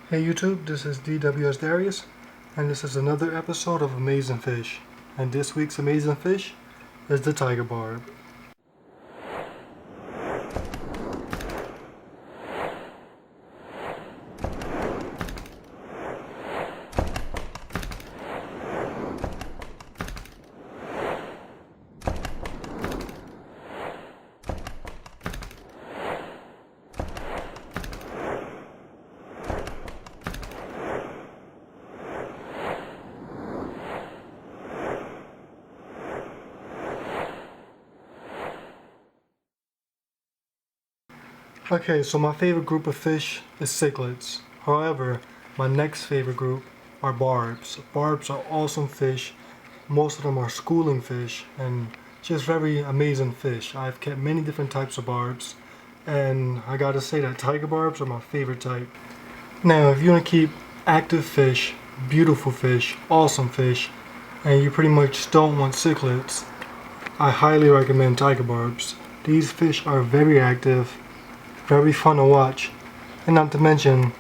Hey YouTube, this is DWS Darius, and this is another episode of Amazing Fish. And this week's Amazing Fish is the Tiger Barb. Okay, so my favorite group of fish is cichlids. However, my next favorite group are barbs. Barbs are awesome fish. Most of them are schooling fish and just very amazing fish. I've kept many different types of barbs, and I gotta say that tiger barbs are my favorite type. Now, if you want to keep active fish, beautiful fish, awesome fish, and you pretty much don't want cichlids, I highly recommend tiger barbs. These fish are very active, very fun to watch, and not to mention,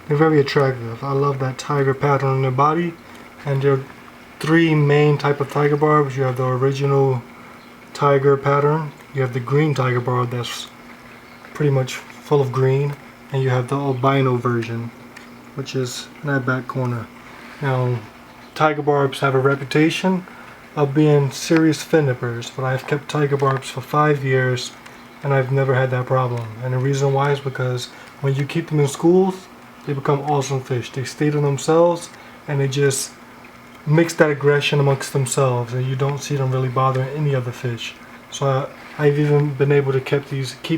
they're very attractive. I love that tiger pattern on their body, and there are three main type of tiger barbs. You have the original tiger pattern, you have the green tiger barb that's pretty much full of green, and you have the albino version, which is in that back corner. Now, tiger barbs have a reputation of being serious fin nippers, but I've kept tiger barbs for 5 years and I've never had that problem. And the reason why is because when you keep them in schools, they become awesome fish. They stay to themselves and they just mix that aggression amongst themselves, and you don't see them really bothering any other fish. So I've even been able to keep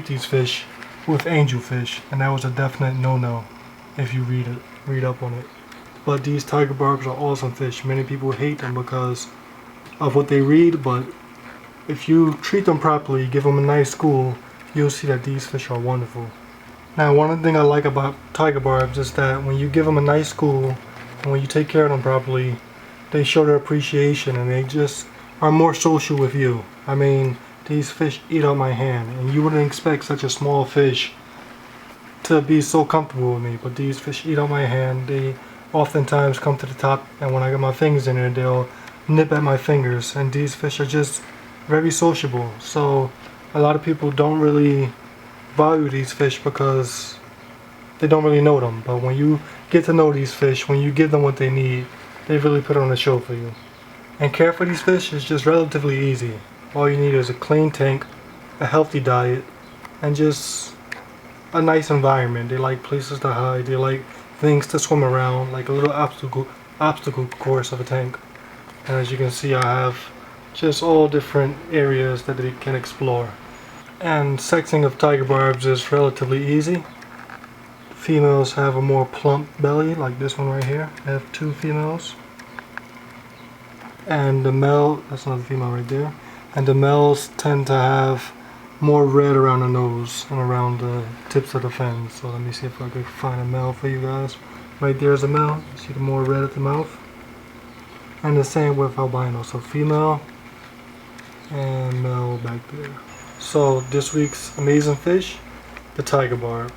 these fish with angelfish, and that was a definite no-no if you read up on it. But these tiger barbs are awesome fish. Many people hate them because of what they read, but if you treat them properly, give them a nice school, you'll see that these fish are wonderful. Now, one thing I like about tiger barbs is that when you give them a nice school and when you take care of them properly, they show their appreciation and they just are more social with you. I mean, these fish eat out my hand, and you wouldn't expect such a small fish to be so comfortable with me, but these fish eat out my hand. They oftentimes come to the top, and when I get my fingers in there, they'll nip at my fingers, and these fish are just very sociable. So a lot of people don't really value these fish because they don't really know them, but when you get to know these fish, when you give them what they need, they really put on a show for you. And care for these fish is just relatively easy. All you need is a clean tank, a healthy diet, and just a nice environment. They like places to hide, they like things to swim around, like a little obstacle course of a tank. And as you can see, I have just all different areas that they can explore. And sexing of tiger barbs is relatively easy. Females have a more plump belly, like this one right here. I have 2 females. And the male, that's another female right there. And the males tend to have more red around the nose and around the tips of the fins. So let me see if I can find a male for you guys. Right there is a male. You see the more red at the mouth. And the same with albino. So female and male back there. So this week's amazing fish, the tiger barb.